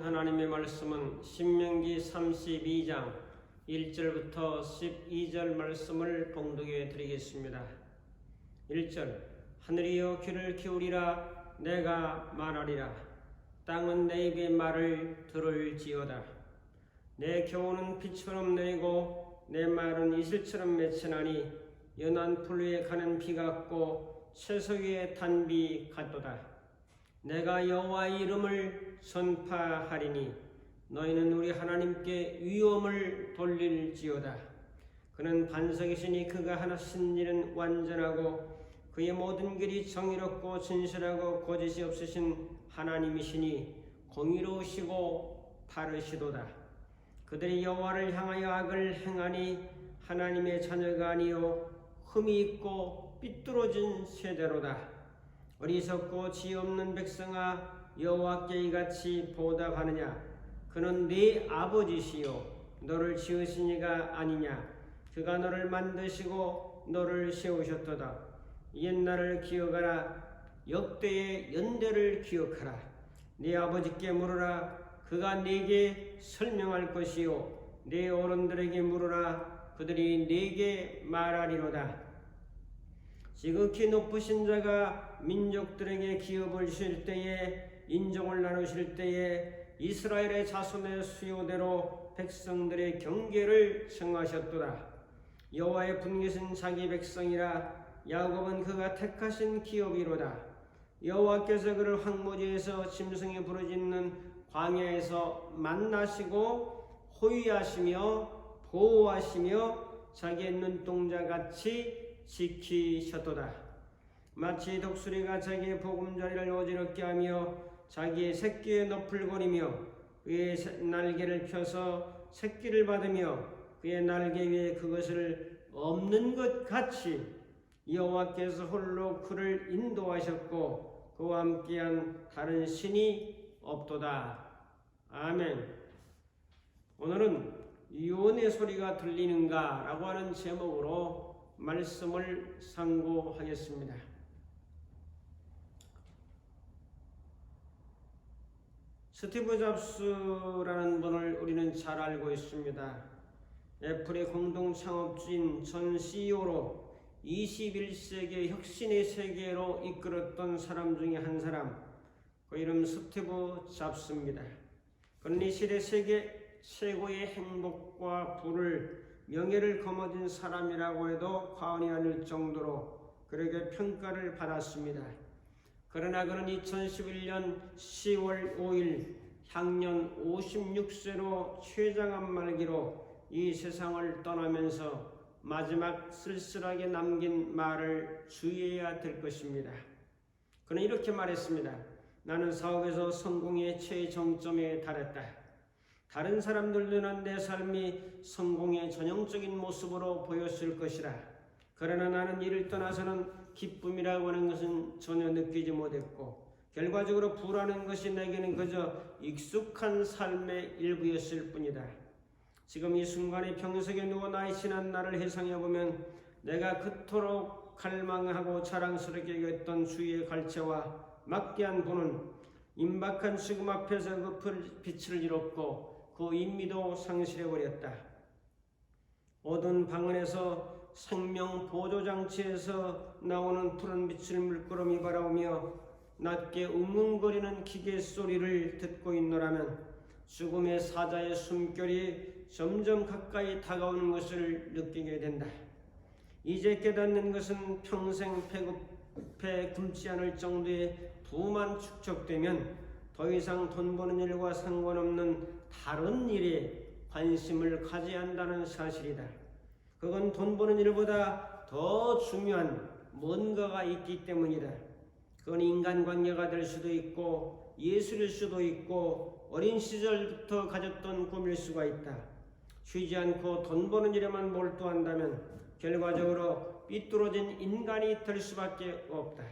하나님의 말씀은 신명기 32장 1절부터 12절 말씀을 봉독해 드리겠습니다. 1절 하늘이여 귀를 기울이라 내가 말하리라. 땅은 내 입의 말을 들을지어다. 내 교훈은 비처럼 내리고 내 말은 이슬처럼 맺히나니 연한 풀 위에 가는 비 같고 채소 위에 탄 비 같도다. 내가 여호와의 이름을 선파하리니 너희는 우리 하나님께 위엄을 돌릴지어다. 그는 반석이시니 그가 하신 일은 완전하고 그의 모든 길이 정의롭고 진실하고 거짓이 없으신 하나님이시니 공의로우시고 바르시도다. 그들이 여호와를 향하여 악을 행하니 하나님의 자녀가 아니요 흠이 있고 삐뚤어진 세대로다. 어리석고 지혜 없는 백성아, 여호와께 이같이 보답하느냐? 그는 네 아버지시요 너를 지으신 이가 아니냐? 그가 너를 만드시고 너를 세우셨도다. 옛날을 기억하라. 역대의 연대를 기억하라. 네 아버지께 물으라. 그가 네게 설명할 것이요 네 어른들에게 물으라. 그들이 네게 말하리로다. 지극히 높으신 자가 민족들에게 기업을 주실 때에 인종을 나누실 때에 이스라엘의 자손의 수요대로 백성들의 경계를 정하셨도다. 여호와의 분깃은 자기 백성이라. 야곱은 그가 택하신 기업이로다. 여호와께서 그를 황무지에서 짐승이 부르짖는 광야에서 만나시고 호위하시며 보호하시며 자기의 눈동자같이 지키셨도다. 마치 독수리가 자기의 보금자리를 어지럽게 하며 자기의 새끼에 너풀거리며 그의 날개를 펴서 새끼를 받으며 그의 날개 위에 그것을 없는 것 같이 여호와께서 홀로 그를 인도하셨고 그와 함께한 다른 신이 없도다. 아멘. 오늘은 유언의 소리가 들리는가 라고 하는 제목으로 말씀을 상고하겠습니다. 스티브 잡스라는 분을 우리는 잘 알고 있습니다. 애플의 공동 창업주인 전 CEO로 21세기 혁신의 세계로 이끌었던 사람 중에 한 사람, 그 이름 스티브 잡스입니다. 그는 이 시대 세계 최고의 행복과 부를 명예를 거머쥔 사람이라고 해도 과언이 아닐 정도로 그에게 평가를 받았습니다. 그러나 그는 2011년 10월 5일 향년 56세로 췌장암 말기로 이 세상을 떠나면서 마지막 쓸쓸하게 남긴 말을 주의해야 될 것입니다. 그는 이렇게 말했습니다. 나는 사업에서 성공의 최정점에 달했다. 다른 사람들도 난 내 삶이 성공의 전형적인 모습으로 보였을 것이라. 그러나 나는 이를 떠나서는 기쁨이라고 하는 것은 전혀 느끼지 못했고 결과적으로 부라는 것이 내게는 그저 익숙한 삶의 일부였을 뿐이다. 지금 이 순간에 병석에 누워 나의 지난 날을 해상해보면 내가 그토록 갈망하고 자랑스럽게 여겼던 주의 갈채와 막대한 부는 임박한 죽음 앞에서 그 빛을 잃었고 그 인미도 상실해버렸다. 어두운 방언에서 생명 보조장치에서 나오는 푸른 빛을 물끄러미 바라보며 낮게 웅웅거리는 기계 소리를 듣고 있노라면 죽음의 사자의 숨결이 점점 가까이 다가오는 것을 느끼게 된다. 이제 깨닫는 것은 평생 배고파 굶지 않을 정도의 부만 축적되면 더 이상 돈 버는 일과 상관없는 다른 일에 관심을 가져야 한다는 사실이다. 그건 돈 버는 일보다 더 중요한 뭔가가 있기 때문이다. 그건 인간관계가 될 수도 있고 예술일 수도 있고 어린 시절부터 가졌던 꿈일 수가 있다. 쉬지 않고 돈 버는 일에만 몰두한다면 결과적으로 삐뚤어진 인간이 될 수밖에 없다.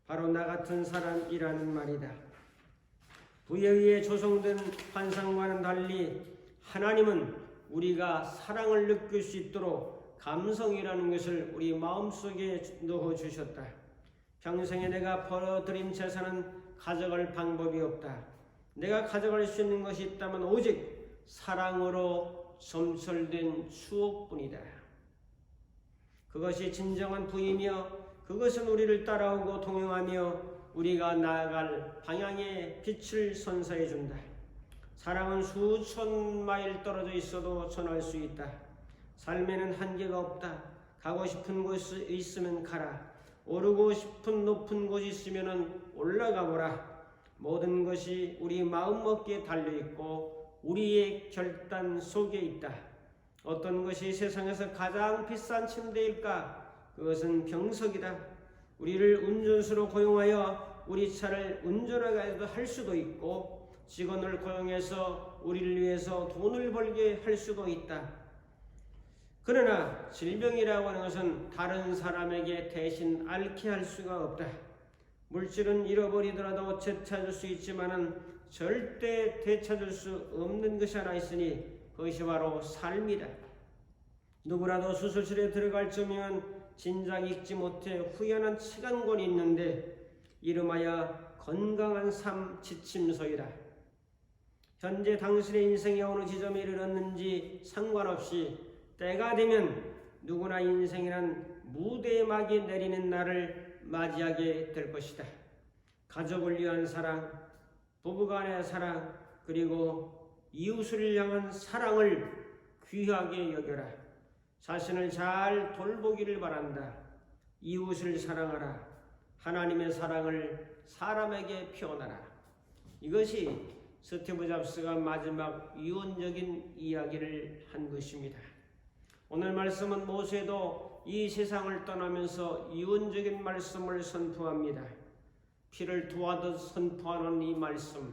바로 나 같은 사람이라는 말이다. 부에 의해 조성된 환상과는 달리 하나님은 우리가 사랑을 느낄 수 있도록 감성이라는 것을 우리 마음속에 넣어주셨다. 평생에 내가 벌어들인 재산은 가져갈 방법이 없다. 내가 가져갈 수 있는 것이 있다면 오직 사랑으로 점철된 추억뿐이다. 그것이 진정한 부이며 그것은 우리를 따라오고 동행하며 우리가 나아갈 방향의 빛을 선사해 준다. 사랑은 수천 마일 떨어져 있어도 전할 수 있다. 삶에는 한계가 없다. 가고 싶은 곳에 있으면 가라. 오르고 싶은 높은 곳이 있으면 올라가 보라. 모든 것이 우리 마음먹기에 달려있고 우리의 결단 속에 있다. 어떤 것이 세상에서 가장 비싼 침대일까? 그것은 병석이다. 우리를 운전수로 고용하여 우리 차를 운전하게 할 수도 있고 직원을 고용해서 우리를 위해서 돈을 벌게 할 수도 있다. 그러나 질병이라고 하는 것은 다른 사람에게 대신 앓게 할 수가 없다. 물질은 잃어버리더라도 되찾을 수 있지만은 절대 되찾을 수 없는 것이 하나 있으니 그것이 바로 삶이다. 누구라도 수술실에 들어갈 쯤이면 진작 읽지 못해 후연한 책 한 권이 있는데 이름하여 건강한 삶 지침서이다. 현재 당신의 인생이 어느 지점에 이르렀는지 상관없이 때가 되면 누구나 인생이란 무대의 막이 내리는 날을 맞이하게 될 것이다. 가족을 위한 사랑, 부부간의 사랑, 그리고 이웃을 향한 사랑을 귀하게 여겨라. 자신을 잘 돌보기를 바란다. 이웃을 사랑하라. 하나님의 사랑을 사람에게 표현하라. 이것이 스티브 잡스가 마지막 유언적인 이야기를 한 것입니다. 오늘 말씀은 모세도 이 세상을 떠나면서 유언적인 말씀을 선포합니다. 피를 토하듯 선포하는 이 말씀,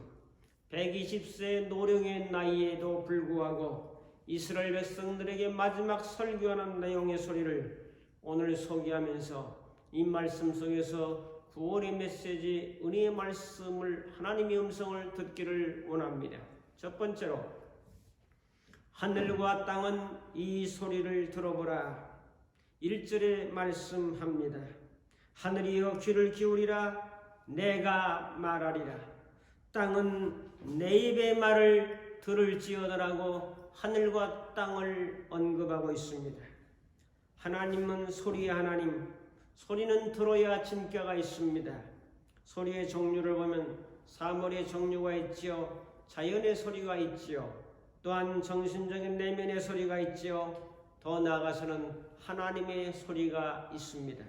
120세 노령의 나이에도 불구하고 이스라엘 백성들에게 마지막 설교하는 내용의 소리를 오늘 소개하면서 이 말씀 속에서 구원의 메시지, 은혜의 말씀을, 하나님의 음성을 듣기를 원합니다. 첫 번째로, 하늘과 땅은 이 소리를 들어보라. 1절에 말씀합니다. 하늘이여 귀를 기울이라. 내가 말하리라. 땅은 내 입의 말을 들을지어다라고 하늘과 땅을 언급하고 있습니다. 하나님은 소리의 하나님, 소리는 들어야 진가가 있습니다. 소리의 종류를 보면 사물의 종류가 있지요, 자연의 소리가 있지요, 또한 정신적인 내면의 소리가 있지요, 더 나아가서는 하나님의 소리가 있습니다.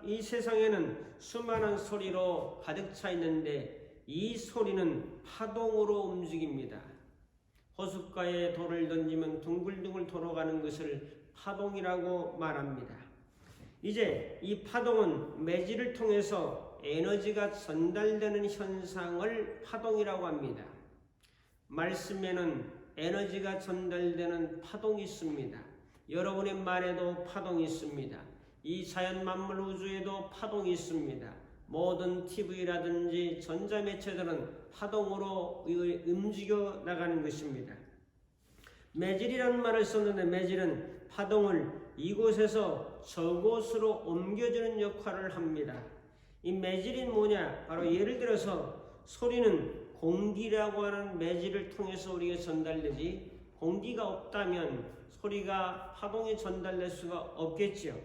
이 세상에는 수많은 소리로 가득 차 있는데 이 소리는 파동으로 움직입니다. 호숫가에 돌을 던지면 둥글둥글 돌아가는 것을 파동이라고 말합니다. 이제 이 파동은 매질을 통해서 에너지가 전달되는 현상을 파동이라고 합니다. 말씀에는 에너지가 전달되는 파동이 있습니다. 여러분의 말에도 파동이 있습니다. 이 자연 만물 우주에도 파동이 있습니다. 모든 TV라든지 전자매체들은 파동으로 움직여 나가는 것입니다. 매질이라는 말을 썼는데 매질은 파동을 이곳에서 저곳으로 옮겨주는 역할을 합니다. 이 매질이 뭐냐? 바로 예를 들어서 소리는 공기라고 하는 매질을 통해서 우리에게 전달되지, 공기가 없다면 소리가 파동이 전달될 수가 없겠지요.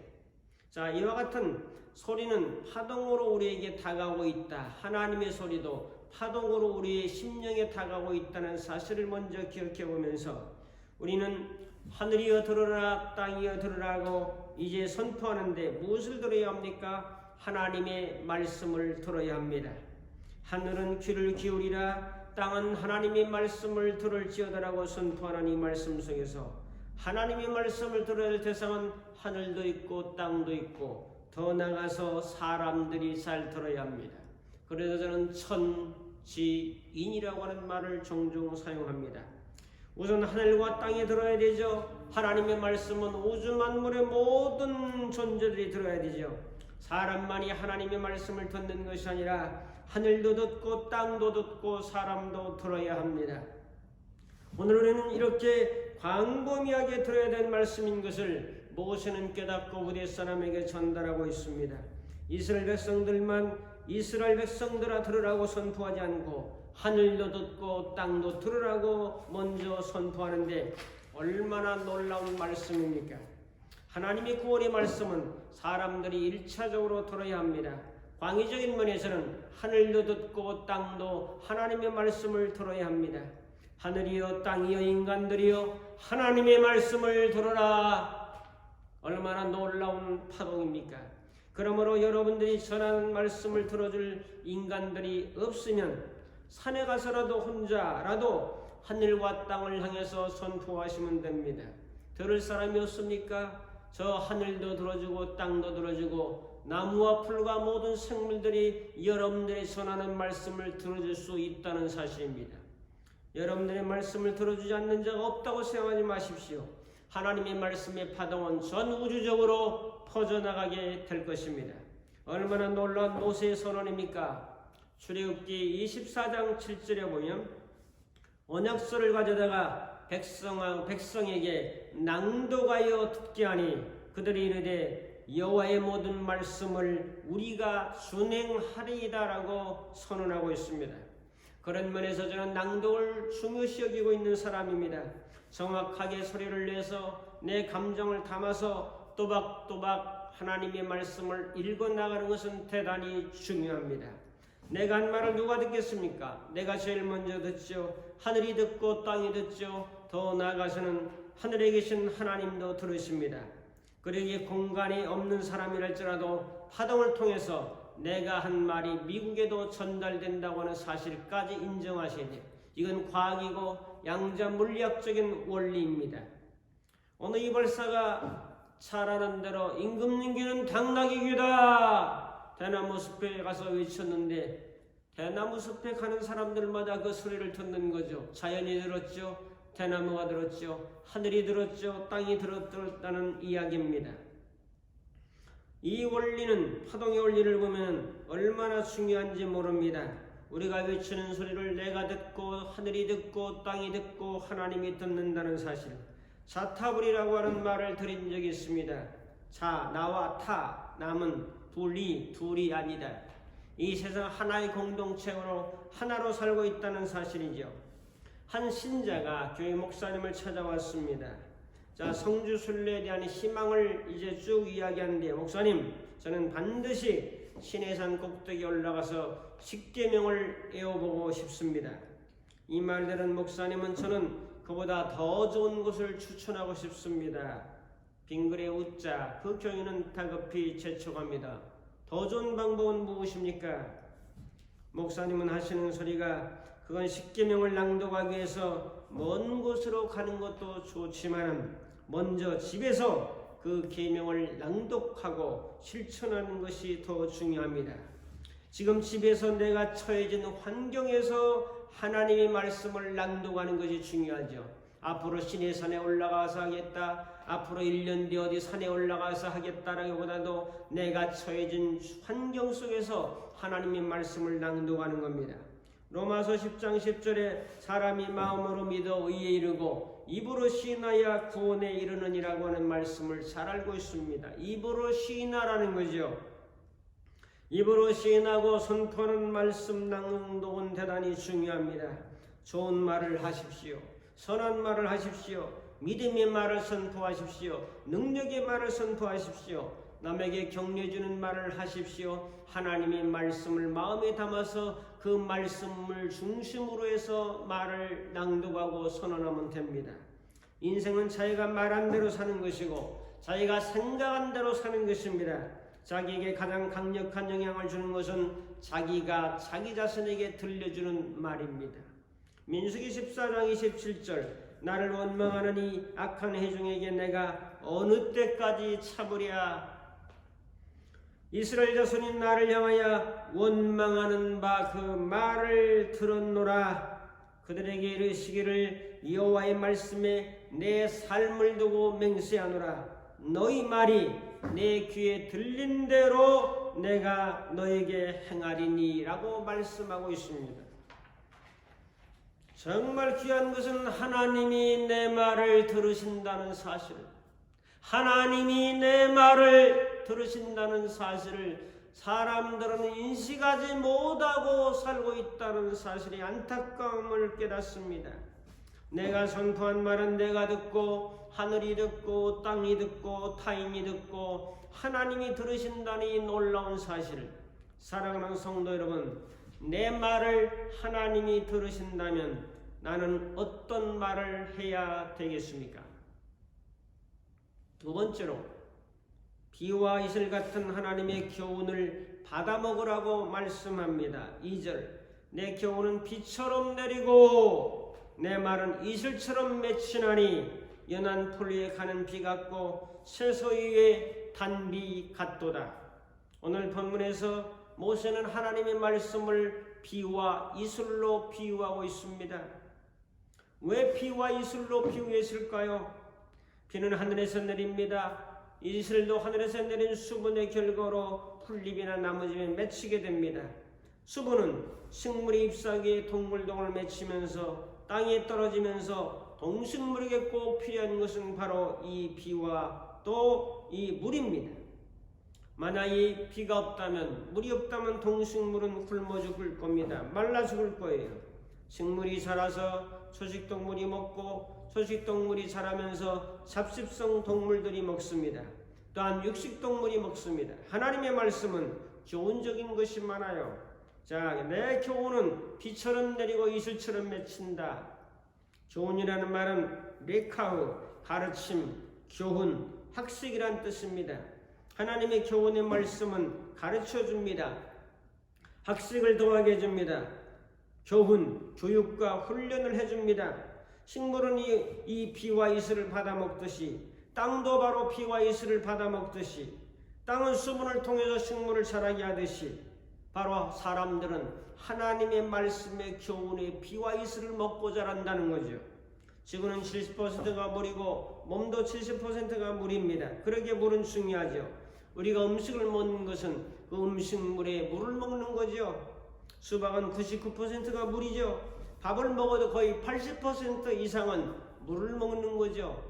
자, 이와 같은 소리는 파동으로 우리에게 다가오고 있다. 하나님의 소리도 파동으로 우리의 심령에 다가오고 있다는 사실을 먼저 기억해 보면서 우리는 하늘이여 들으라, 땅이여 들으라고 이제 선포하는데 무엇을 들어야 합니까? 하나님의 말씀을 들어야 합니다. 하늘은 귀를 기울이라, 땅은 하나님의 말씀을 들을지어다라고 선포하는 이 말씀 속에서 하나님의 말씀을 들어야 할 대상은 하늘도 있고 땅도 있고 더 나가서 사람들이 잘 들어야 합니다. 그래서 저는 천지인이라고 하는 말을 종종 사용합니다. 우선 하늘과 땅이 들어야 되죠. 하나님의 말씀은 우주 만물의 모든 존재들이 들어야 되죠. 사람만이 하나님의 말씀을 듣는 것이 아니라 하늘도 듣고 땅도 듣고 사람도 들어야 합니다. 오늘 우리는 이렇게 광범위하게 들어야 될 말씀인 것을 모세는 깨닫고 후대 사람에게 전달하고 있습니다. 이스라엘 백성들만 이스라엘 백성들아 들으라고 선포하지 않고 하늘도 듣고 땅도 들으라고 먼저 선포하는데 얼마나 놀라운 말씀입니까? 하나님의 구원의 말씀은 사람들이 1차적으로 들어야 합니다. 광의적인 면에서는 하늘도 듣고 땅도 하나님의 말씀을 들어야 합니다. 하늘이여 땅이여 인간들이여 하나님의 말씀을 들어라. 얼마나 놀라운 파동입니까? 그러므로 여러분들이 전하는 말씀을 들어줄 인간들이 없으면 산에 가서라도 혼자라도 하늘과 땅을 향해서 선포하시면 됩니다. 들을 사람이 없습니까? 저 하늘도 들어주고 땅도 들어주고 나무와 풀과 모든 생물들이 여러분들이 전하는 말씀을 들어줄 수 있다는 사실입니다. 여러분들의 말씀을 들어주지 않는 자가 없다고 생각하지 마십시오. 하나님의 말씀의 파동은 전 우주적으로 퍼져나가게 될 것입니다. 얼마나 놀라운 모세의 선언입니까? 출애굽기 24장 7절에 보면 언약서를 가져다가 백성에게 낭독하여 듣게 하니 그들이 이르되 여호와의 모든 말씀을 우리가 준행하리이다라고 선언하고 있습니다. 그런 면에서 저는 낭독을 중요시 여기고 있는 사람입니다. 정확하게 소리를 내서 내 감정을 담아서 또박또박 하나님의 말씀을 읽어나가는 것은 대단히 중요합니다. 내가 한 말을 누가 듣겠습니까? 내가 제일 먼저 듣죠. 하늘이 듣고 땅이 듣죠. 더 나아가서는 하늘에 계신 하나님도 들으십니다. 그러기에 공간이 없는 사람이랄지라도 파동을 통해서 내가 한 말이 미국에도 전달된다고 하는 사실까지 인정하셔야 돼요. 이건 과학이고 양자 물리학적인 원리입니다. 오늘 이 벌사가 잘하는 대로 임금님께는 당나귀 귀다 대나무 숲에 가서 외쳤는데 대나무 숲에 가는 사람들마다 그 소리를 듣는 거죠. 자연이 들었죠. 대나무가 들었죠. 하늘이 들었죠. 땅이 들었다는 이야기입니다. 이 원리는 파동의 원리를 보면 얼마나 중요한지 모릅니다. 우리가 외치는 소리를 내가 듣고 하늘이 듣고 땅이 듣고 하나님이 듣는다는 사실. 자타불이라고 하는 말을 드린 적이 있습니다. 자, 나와 타, 남은 둘이 아니다. 이 세상 하나의 공동체로 하나로 살고 있다는 사실이죠. 한 신자가 교회 목사님을 찾아왔습니다. 자, 성주 순례에 대한 희망을 이제 쭉 이야기하는데 목사님, 저는 반드시 시내산 꼭대기에 올라가서 십계명을 외워보고 싶습니다. 이 말 들은 목사님은 저는 그보다 더 좋은 곳을 추천하고 싶습니다. 빙글에 웃자 그 교인은 다급히 재촉합니다. 더 좋은 방법은 무엇입니까? 목사님은 하시는 소리가 그건 십계명을 낭독하기 위해서 먼 곳으로 가는 것도 좋지만 먼저 집에서 그 계명을 낭독하고 실천하는 것이 더 중요합니다. 지금 집에서 내가 처해진 환경에서 하나님의 말씀을 낭독하는 것이 중요하죠. 앞으로 시내산에 올라가서 하겠다, 앞으로 1년 뒤 어디 산에 올라가서 하겠다라기보다도 내가 처해진 환경 속에서 하나님의 말씀을 낭독하는 겁니다. 로마서 10장 10절에 사람이 마음으로 믿어 의에 이르고 입으로 시인하여 구원에 이르느니라고 하는 말씀을 잘 알고 있습니다. 입으로 시인하라는 거죠. 입으로 시인하고 선포하는 말씀 낭독은 대단히 중요합니다. 좋은 말을 하십시오. 선한 말을 하십시오. 믿음의 말을 선포하십시오. 능력의 말을 선포하십시오. 남에게 격려주는 말을 하십시오. 하나님의 말씀을 마음에 담아서 그 말씀을 중심으로 해서 말을 낭독하고 선언하면 됩니다. 인생은 자기가 말한 대로 사는 것이고 자기가 생각한 대로 사는 것입니다. 자기에게 가장 강력한 영향을 주는 것은 자기가 자기 자신에게 들려주는 말입니다. 민수기 14장 27절 나를 원망하는 이 악한 회중에게 내가 어느 때까지 참으랴. 이스라엘 자손이 나를 향하여 원망하는 바 그 말을 들었노라. 그들에게 이르시기를 여호와의 말씀에 내 삶을 두고 맹세하노라. 너희 말이 내 귀에 들린 대로 내가 너에게 행하리니 라고 말씀하고 있습니다. 정말 귀한 것은 하나님이 내 말을 들으신다는 사실, 하나님이 내 말을 들으신다는 사실을 사람들은 인식하지 못하고 살고 있다는 사실의 안타까움을 깨닫습니다. 내가 선포한 말은 내가 듣고 하늘이 듣고 땅이 듣고 타인이 듣고 하나님이 들으신다는 이 놀라운 사실. 사랑하는 성도 여러분, 내 말을 하나님이 들으신다면 나는 어떤 말을 해야 되겠습니까? 두 번째로, 비와 이슬 같은 하나님의 교훈을 받아먹으라고 말씀합니다. 2절, 내 교훈은 비처럼 내리고 내 말은 이슬처럼 맺히나니 연한 풀 위에 가는 비 같고 쇠소 위에 단비 같도다. 오늘 본문에서 모세는 하나님의 말씀을 비와 이슬로 비유하고 있습니다. 왜 비와 이슬로 비유했을까요? 비는 하늘에서 내립니다. 이슬도 하늘에서 내린 수분의 결과로 풀잎이나 나무집에 맺히게 됩니다. 수분은 식물이 잎사귀에 동글동글 맺히면서 땅에 떨어지면서 동식물에게 꼭 필요한 것은 바로 이 비와 또 이 물입니다. 만약 이 비가 없다면, 물이 없다면 동식물은 굶어 죽을 겁니다. 말라 죽을 거예요. 식물이 자라서 초식동물이 먹고 초식동물이 자라면서 잡식성 동물들이 먹습니다. 또한 육식동물이 먹습니다. 하나님의 말씀은 교훈적인 것이 많아요. 자, 내 교훈은 비처럼 내리고 이슬처럼 맺힌다. 교훈이라는 말은 레카흐, 가르침, 교훈, 학식이란 뜻입니다. 하나님의 교훈의 말씀은 가르쳐줍니다. 학식을 더하게 해줍니다. 교훈, 교육과 훈련을 해줍니다. 식물은 이 비와 이슬을 받아먹듯이, 땅도 바로 비와 이슬을 받아먹듯이, 땅은 수분을 통해서 식물을 자라게 하듯이, 바로 사람들은 하나님의 말씀의 교훈의 비와 이슬을 먹고 자란다는 거죠. 지구는 70%가 물이고 몸도 70%가 물입니다. 그러기에 물은 중요하죠. 우리가 음식을 먹는 것은 그 음식물에 물을 먹는 거죠. 수박은 99%가 물이죠. 밥을 먹어도 거의 80% 이상은 물을 먹는 거죠.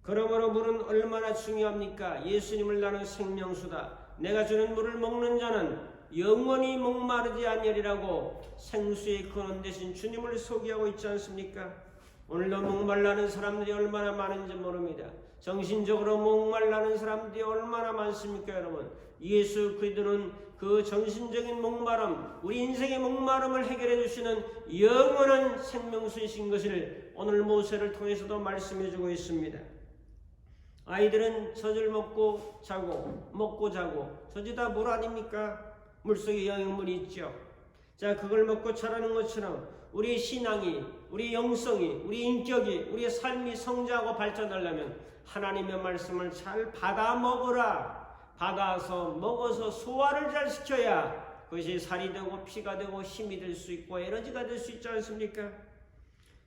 그러므로 물은 얼마나 중요합니까? 예수님을 나는 생명수다. 내가 주는 물을 먹는 자는 영원히 목마르지 아니하리라고 생수의 근원 되신 주님을 소개하고 있지 않습니까? 오늘도 목말라는 사람들이 얼마나 많은지 모릅니다. 정신적으로 목말라는 사람들이 얼마나 많습니까, 여러분? 예수 그리스도는 그 정신적인 목마름, 우리 인생의 목마름을 해결해 주시는 영원한 생명수이신 것을 오늘 모세를 통해서도 말씀해 주고 있습니다. 아이들은 젖을 먹고 자고 젖이 다 물 아닙니까? 물속에 영양물이 있죠. 자, 그걸 먹고 자라는 것처럼 우리의 신앙이, 우리 영성이, 우리 인격이, 우리의 삶이 성장하고 발전하려면 하나님의 말씀을 잘 받아 먹어라. 받아서 먹어서 소화를 잘 시켜야 그것이 살이 되고 피가 되고 힘이 될 수 있고 에너지가 될 수 있지 않습니까?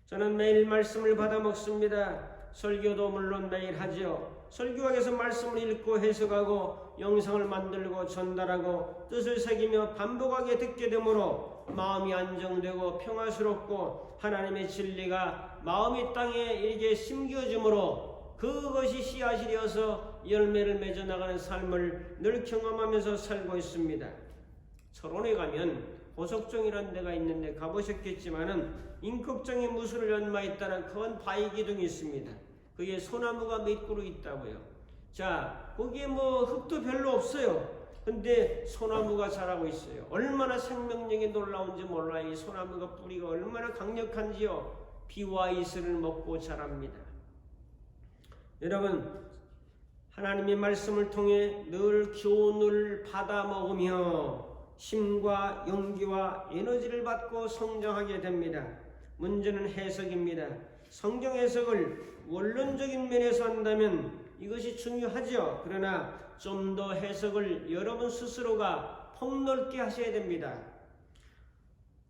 저는 매일 말씀을 받아 먹습니다. 설교도 물론 매일 하죠. 설교학에서 말씀을 읽고 해석하고 영상을 만들고 전달하고 뜻을 새기며 반복하게 듣게 되므로 마음이 안정되고 평화스럽고 하나님의 진리가 마음의 땅에 이렇게 심겨짐으로 그것이 씨앗이 되어서 열매를 맺어 나가는 삶을 늘 경험하면서 살고 있습니다. 철원에 가면 보석정이라는 데가 있는데 가보셨겠지만은 인걱정이 무술을 연마했다는 큰 바위기둥이 있습니다. 그게 소나무가 몇 그루 있다고요. 자, 거기에 흙도 별로 없어요. 근데 소나무가 자라고 있어요. 얼마나 생명력이 놀라운지 몰라요. 이 소나무가 뿌리가 얼마나 강력한지요. 비와 이슬을 먹고 자랍니다. 여러분, 하나님의 말씀을 통해 늘 교훈을 받아 먹으며 힘과 용기와 에너지를 받고 성장하게 됩니다. 문제는 해석입니다. 성경 해석을 원론적인 면에서 한다면 이것이 중요하죠. 그러나 좀 더 해석을 여러분 스스로가 폭넓게 하셔야 됩니다.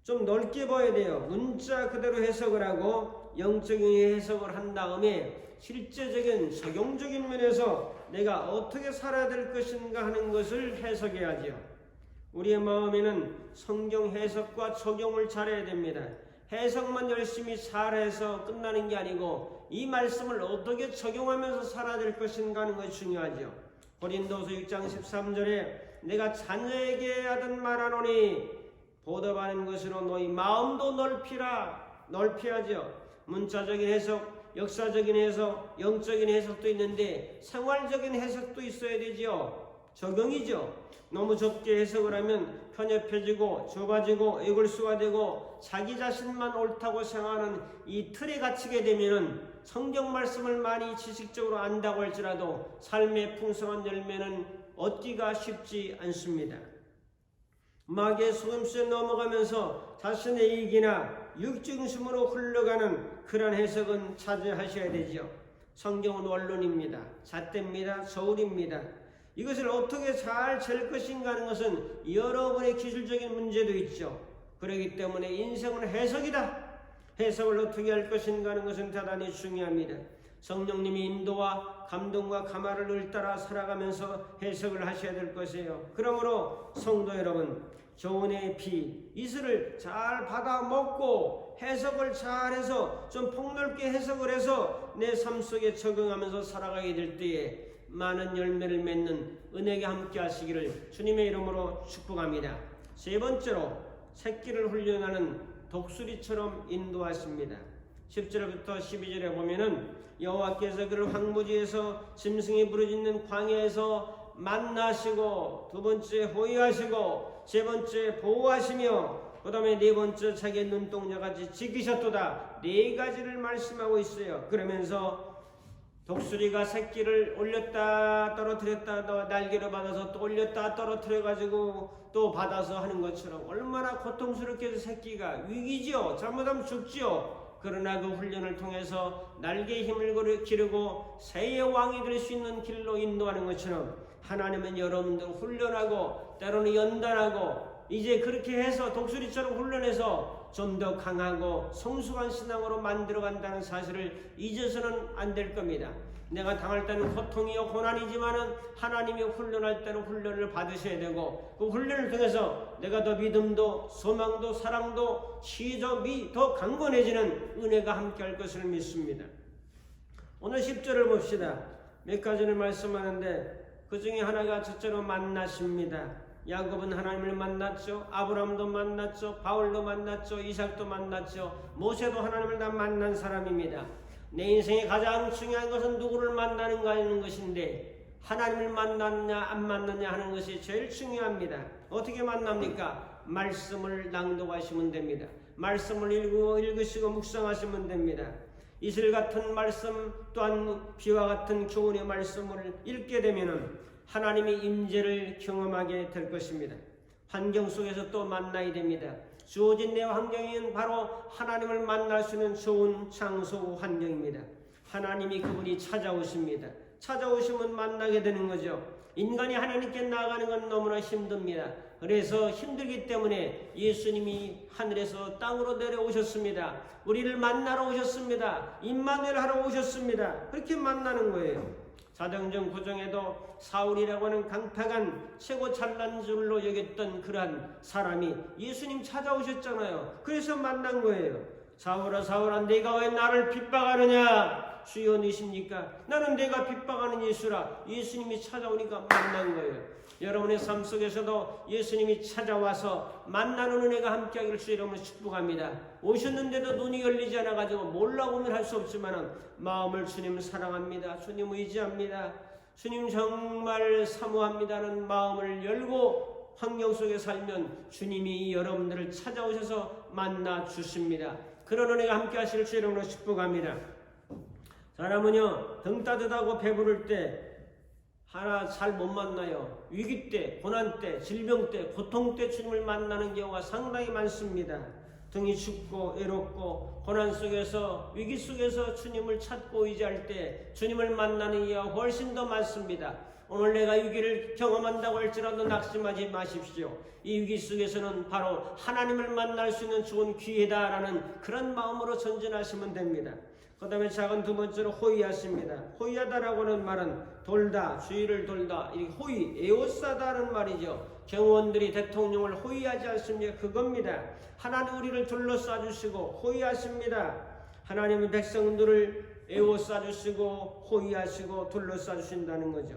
좀 넓게 봐야 돼요. 문자 그대로 해석을 하고 영적인 해석을 한 다음에 실제적인 적용적인 면에서 내가 어떻게 살아야 될 것인가 하는 것을 해석해야죠. 우리의 마음에는 성경 해석과 적용을 잘해야 됩니다. 해석만 열심히 잘해서 끝나는 게 아니고 이 말씀을 어떻게 적용하면서 살아야 될 것인가 하는 것이 중요하죠. 고린도서 6장 13절에 내가 자녀에게 하던 말하노니 보답하는 것으로 너희 마음도 넓히하죠. 문자적인 해석, 역사적인 해석, 영적인 해석도 있는데 생활적인 해석도 있어야 되죠. 적용이죠. 너무 좁게 해석을 하면 편협해지고 좁아지고 애골수화되고 자기 자신만 옳다고 생각하는 이 틀에 갇히게 되면은 성경 말씀을 많이 지식적으로 안다고 할지라도 삶의 풍성한 열매는 얻기가 쉽지 않습니다. 마귀의 속임수에 넘어가면서 자신의 이익이나 육중심으로 흘러가는 그런 해석은 자제하셔야 되죠. 성경은 원론입니다. 잣대입니다. 저울입니다. 이것을 어떻게 잘 잴 것인가 하는 것은 여러분의 기술적인 문제도 있죠. 그렇기 때문에 인생은 해석이다. 해석을 어떻게 할 것인가 하는 것은 대단히 중요합니다. 성령님이 인도와 감동과 감화를 따라 살아가면서 해석을 하셔야 될 것이에요. 그러므로 성도 여러분, 교훈의 피, 이슬을 잘 받아 먹고 해석을 잘해서 좀 폭넓게 해석을 해서 내 삶 속에 적응하면서 살아가게 될 때에 많은 열매를 맺는 은혜가 함께 하시기를 주님의 이름으로 축복합니다. 세 번째로 새끼를 훈련하는 독수리처럼 인도하십니다. 10절부터 12절에 보면은 여호와께서 그를 황무지에서 짐승이 부르짖는 광야에서 만나시고, 두 번째 호위하시고, 세 번째 보호하시며, 그 다음에 네 번째 자기의 눈동자같이 지키셨도다. 네 가지를 말씀하고 있어요. 그러면서 독수리가 새끼를 올렸다 떨어뜨렸다 날개로 받아서 또 올렸다 떨어뜨려 가지고 또 받아서 하는 것처럼 얼마나 고통스럽게도 새끼가 위기지요. 잘못하면 죽지요. 그러나 그 훈련을 통해서 날개의 힘을 기르고 새의 왕이 될 수 있는 길로 인도하는 것처럼 하나님은 여러분들 훈련하고 때로는 연단하고 이제 그렇게 해서 독수리처럼 훈련해서 좀 더 강하고 성숙한 신앙으로 만들어간다는 사실을 잊어서는 안 될 겁니다. 내가 당할 때는 고통이요 고난이지만은 하나님이 훈련할 때는 훈련을 받으셔야 되고 그 훈련을 통해서 내가 더 믿음도 소망도 사랑도 시점이 더 강건해지는 은혜가 함께할 것을 믿습니다. 오늘 10절을 봅시다. 몇 가지를 말씀하는데 그 중에 하나가 첫째로 만나십니다. 야곱은 하나님을 만났죠. 아브라함도 만났죠. 바울도 만났죠. 이삭도 만났죠. 모세도 하나님을 다 만난 사람입니다. 내 인생의 가장 중요한 것은 누구를 만나는가 하는 것인데 하나님을 만났냐 안 만났냐 하는 것이 제일 중요합니다. 어떻게 만납니까? 말씀을 낭독하시면 됩니다. 말씀을 읽으시고 묵상하시면 됩니다. 이슬 같은 말씀 또한 비와 같은 교훈의 말씀을 읽게 되면은 하나님의 임재를 경험하게 될 것입니다. 환경 속에서 또 만나야 됩니다. 주어진 내 환경은 바로 하나님을 만날 수 있는 좋은 장소 환경입니다. 하나님이 그분이 찾아오십니다. 찾아오시면 만나게 되는 거죠. 인간이 하나님께 나아가는 건 너무나 힘듭니다. 그래서 힘들기 때문에 예수님이 하늘에서 땅으로 내려오셨습니다. 우리를 만나러 오셨습니다. 임마누엘 하러 오셨습니다. 그렇게 만나는 거예요. 사도행전 9장에도 사울이라고 하는 강팍한 최고 잘난 줄로 여겼던 그러한 사람이 예수님 찾아오셨잖아요. 그래서 만난 거예요. 사울아 사울아 내가 왜 나를 핍박하느냐? 주여 니십니까? 나는 내가 핍박하는 예수라. 예수님이 찾아오니까 만난 거예요. 여러분의 삶 속에서도 예수님이 찾아와서 만나는 은혜가 함께하기를 주 여러분을 축복합니다. 오셨는데도 눈이 열리지 않아가지고 몰라보면 할 수 없지만 마음을 주님 사랑합니다. 주님 의지합니다. 주님 정말 사모합니다는 마음을 열고 환경 속에 살면 주님이 여러분들을 찾아오셔서 만나 주십니다. 그런 은혜가 함께하시길 주 여러분을 축복합니다. 사람은요 등 따뜻하고 배부를 때 하나 잘 못 만나요. 위기 때, 고난 때, 질병 때, 고통 때 주님을 만나는 경우가 상당히 많습니다. 등이 춥고 외롭고 고난 속에서 위기 속에서 주님을 찾고 의지할 때 주님을 만나는 이가 훨씬 더 많습니다. 오늘 내가 위기를 경험한다고 할지라도 낙심하지 마십시오. 이 위기 속에서는 바로 하나님을 만날 수 있는 좋은 기회다라는 그런 마음으로 전진하시면 됩니다. 그 다음에 작은 두 번째로 호위하십니다. 호위하다라고는 말은 돌다, 주위를 돌다, 이 호위, 에워싸다는 말이죠. 경호원들이 대통령을 호위하지 않습니까? 그겁니다. 하나님 우리를 둘러싸 주시고 호위하십니다. 하나님은 백성들을 에워싸 주시고 호위하시고 둘러싸 주신다는 거죠.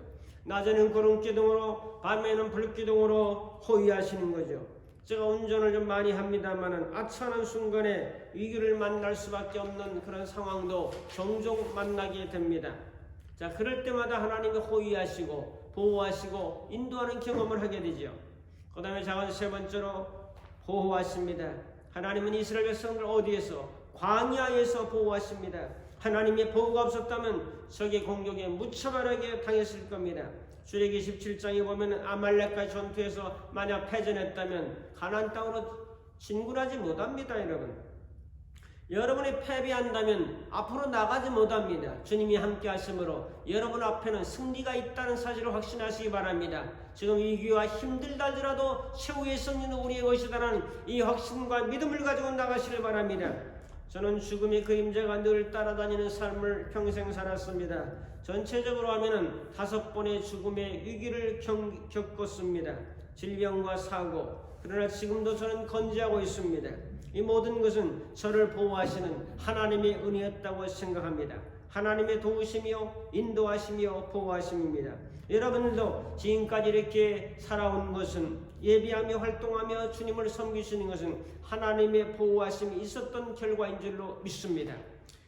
낮에는 구름기둥으로 밤에는 불기둥으로 호위하시는 거죠. 제가 운전을 좀 많이 합니다만은 아차하는 순간에 위기를 만날 수밖에 없는 그런 상황도 종종 만나게 됩니다. 자, 그럴 때마다 하나님이 호위하시고 보호하시고 인도하는 경험을 하게 되죠. 그 다음에 작은 세 번째로 보호하십니다. 하나님은 이스라엘 백성들 어디에서? 광야에서 보호하십니다. 하나님의 보호가 없었다면 적의 공격에 무차별하게 당했을 겁니다. 출애기 17장에 보면 아말렉과의 전투에서 만약 패전했다면 가나안 땅으로 진군하지 못합니다. 여러분이 패배한다면 앞으로 나가지 못합니다. 주님이 함께 하심으로 여러분 앞에는 승리가 있다는 사실을 확신하시기 바랍니다. 지금 위기와 힘들다 할지라도 최후의 승리는 우리의 것이다라는 이 확신과 믿음을 가지고 나가시길 바랍니다. 저는 죽음의 그림자가 늘 따라다니는 삶을 평생 살았습니다. 전체적으로 하면은 5번의 죽음의 위기를 겪었습니다. 질병과 사고. 그러나 지금도 저는 건재하고 있습니다. 이 모든 것은 저를 보호하시는 하나님의 은혜였다고 생각합니다. 하나님의 도우심이요 인도하심이요 보호하심입니다. 여러분들도 지금까지 이렇게 살아온 것은 예비하며 활동하며 주님을 섬기시는 것은 하나님의 보호하심이 있었던 결과인 줄로 믿습니다.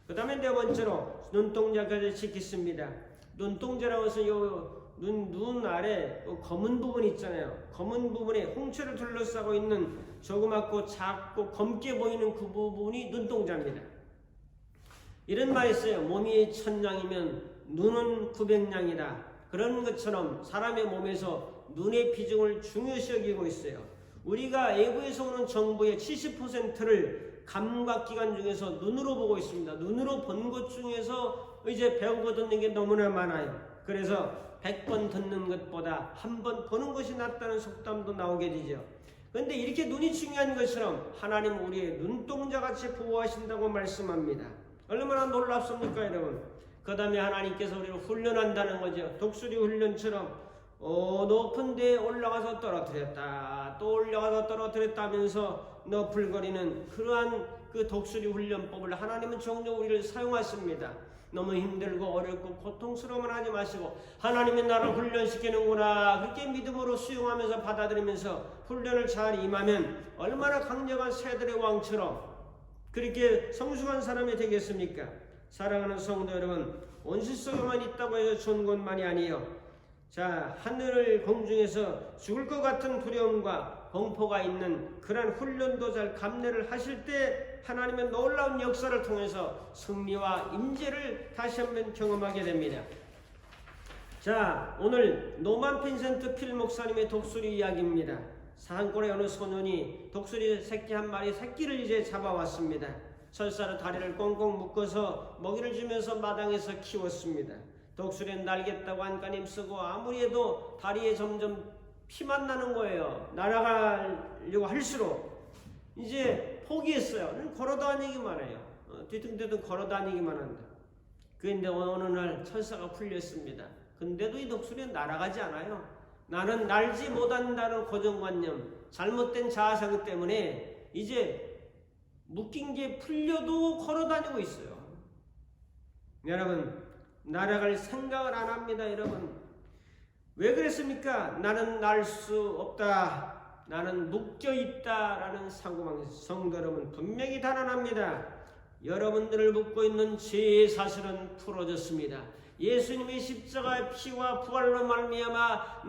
그 다음에 네 번째로 눈동자까지 지켰습니다. 눈동자라고 해서 눈 아래 검은 부분 있잖아요. 검은 부분에 홍채를 둘러싸고 있는 조그맣고 작고 검게 보이는 그 부분이 눈동자입니다. 이런 말이 있어요. 몸이 1000냥이면 눈은 900냥이다. 그런 것처럼 사람의 몸에서 눈의 비중을 중요시 여기고 있어요. 우리가 외부에서 오는 정보의 70%를 감각기관 중에서 눈으로 보고 있습니다. 눈으로 본 것 중에서 이제 배우고 듣는 게 너무나 많아요. 그래서 100번 듣는 것보다 한 번 보는 것이 낫다는 속담도 나오게 되죠. 그런데 이렇게 눈이 중요한 것처럼 하나님은 우리의 눈동자같이 보호하신다고 말씀합니다. 얼마나 놀랍습니까 여러분. 그 다음에 하나님께서 우리를 훈련한다는 거죠. 독수리 훈련처럼 높은 데에 올라가서 떨어뜨렸다 또 올라가서 떨어뜨렸다 하면서 너풀거리는 그러한 그 독수리 훈련법을 하나님은 종종 우리를 사용하십니다. 너무 힘들고 어렵고 고통스러워만 하지 마시고 하나님이 나를 훈련시키는구나 그렇게 믿음으로 수용하면서 받아들이면서 훈련을 잘 임하면 얼마나 강력한 새들의 왕처럼 그렇게 성숙한 사람이 되겠습니까? 사랑하는 성도 여러분, 온실 속에만 있다고 해서 좋은 것만이 아니에요. 자, 하늘 공중에서 죽을 것 같은 두려움과 공포가 있는 그런 훈련도 잘 감내를 하실 때 하나님의 놀라운 역사를 통해서 승리와 임재를 다시 한번 경험하게 됩니다. 자, 오늘 노만 핀센트 필 목사님의 독수리 이야기입니다. 산골의 어느 소년이 독수리 새끼 한 마리 새끼를 이제 잡아왔습니다. 철사로 다리를 꽁꽁 묶어서 먹이를 주면서 마당에서 키웠습니다. 독수리는 날겠다고 안간힘 쓰고 아무리 해도 다리에 점점 피만 나는 거예요. 날아가려고 할수록 이제 포기했어요. 걸어다니기만 해요. 뒤뚱뒤뚱 걸어다니기만 한다. 그런데 어느 날 철사가 풀렸습니다. 근데도 이 독수리는 날아가지 않아요. 나는 날지 못한다는 고정관념, 잘못된 자아상 때문에 이제 묶인 게 풀려도 걸어다니고 있어요. 여러분, 날아갈 생각을 안 합니다. 여러분, 왜 그랬습니까? 나는 날 수 없다, 나는 묶여있다 라는 사고방식. 성도 여러분, 분명히 단언합니다. 여러분들을 묶고 있는 죄의 사슬은 풀어졌습니다. 예수님의 십자가의 피와 부활로 말미암아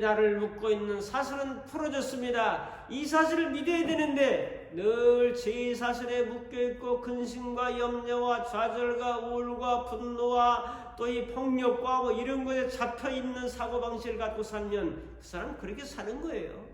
나를 묶고 있는 사슬은 풀어졌습니다. 이 사실을 믿어야 되는데 늘 죄의 사슬에 묶여있고 근심과 염려와 좌절과 우울과 분노와 또 이 폭력과 뭐 이런 것에 잡혀있는 사고방식을 갖고 살면 그 사람은 그렇게 사는 거예요.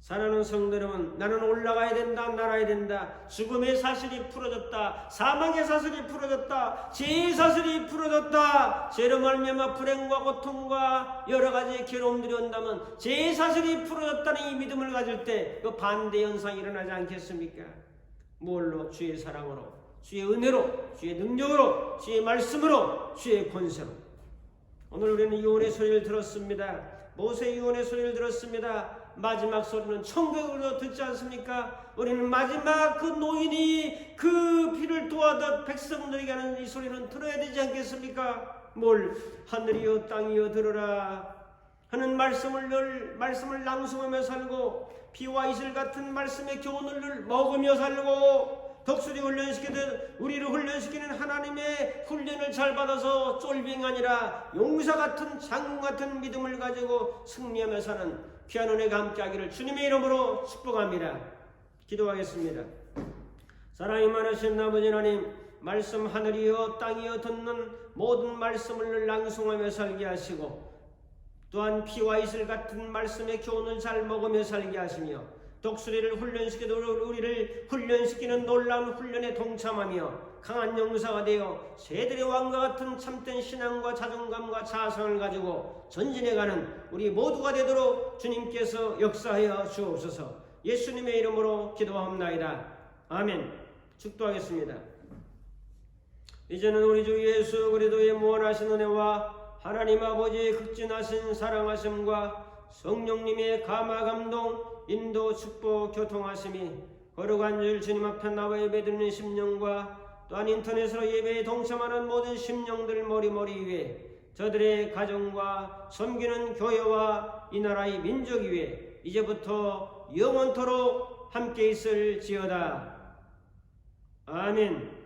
사랑하는 성도 여러분, 나는 올라가야 된다, 날아야 된다. 죽음의 사슬이 풀어졌다, 사망의 사슬이 풀어졌다, 죄의 사슬이 풀어졌다. 죄로 말미암아 불행과 고통과 여러 가지 괴로움들이 온다면 죄의 사슬이 풀어졌다는 이 믿음을 가질 때 그 반대 현상이 일어나지 않겠습니까? 뭘로? 주의 사랑으로, 주의 은혜로, 주의 능력으로, 주의 말씀으로, 주의 권세로. 오늘 우리는 유언의 소리를 들었습니다. 모세의 유언의 소리를 들었습니다. 마지막 소리는 천국으로 듣지 않습니까? 우리는 마지막 그 노인이 그 피를 도와던 백성들에게 하는 이 소리는 들어야 되지 않겠습니까? 뭘 하늘이여 땅이여 들으라 하는 말씀을 낭송하며 살고 피와 이슬 같은 말씀의 교훈을 늘 먹으며 살고 덕수리 훈련시키듯 우리를 훈련시키는 하나님의 훈련을 잘 받아서 쫄빙이 아니라 용사 같은 장군 같은 믿음을 가지고 승리하며 사는 귀한 은혜가 함께하기를 주님의 이름으로 축복합니다. 기도하겠습니다. 사랑이 많으신 아버지 하나님, 말씀 하늘이여 땅이여 듣는 모든 말씀을 낭송하며 살게 하시고 또한 피와 이슬 같은 말씀의 교훈을 잘 먹으며 살게 하시며 독수리를 훈련시키도록 우리를 훈련시키는 놀라운 훈련에 동참하며 강한 용사가 되어 새들의 왕과 같은 참된 신앙과 자존감과 자성을 가지고 전진해가는 우리 모두가 되도록 주님께서 역사하여 주옵소서. 예수님의 이름으로 기도합나이다. 아멘. 축도하겠습니다. 이제는 우리 주 예수 그리스도의 무한하신 은혜와 하나님 아버지의 극진하신 사랑하심과 성령님의 감화 감동 인도 축복 교통하심이 거룩한 줄 주님 앞에 나와 예배드리는 심령과 또한 인터넷으로 예배에 동참하는 모든 심령들 머리머리 위에 저들의 가정과 섬기는 교회와 이 나라의 민족 위에 이제부터 영원토록 함께 있을지어다. 아멘.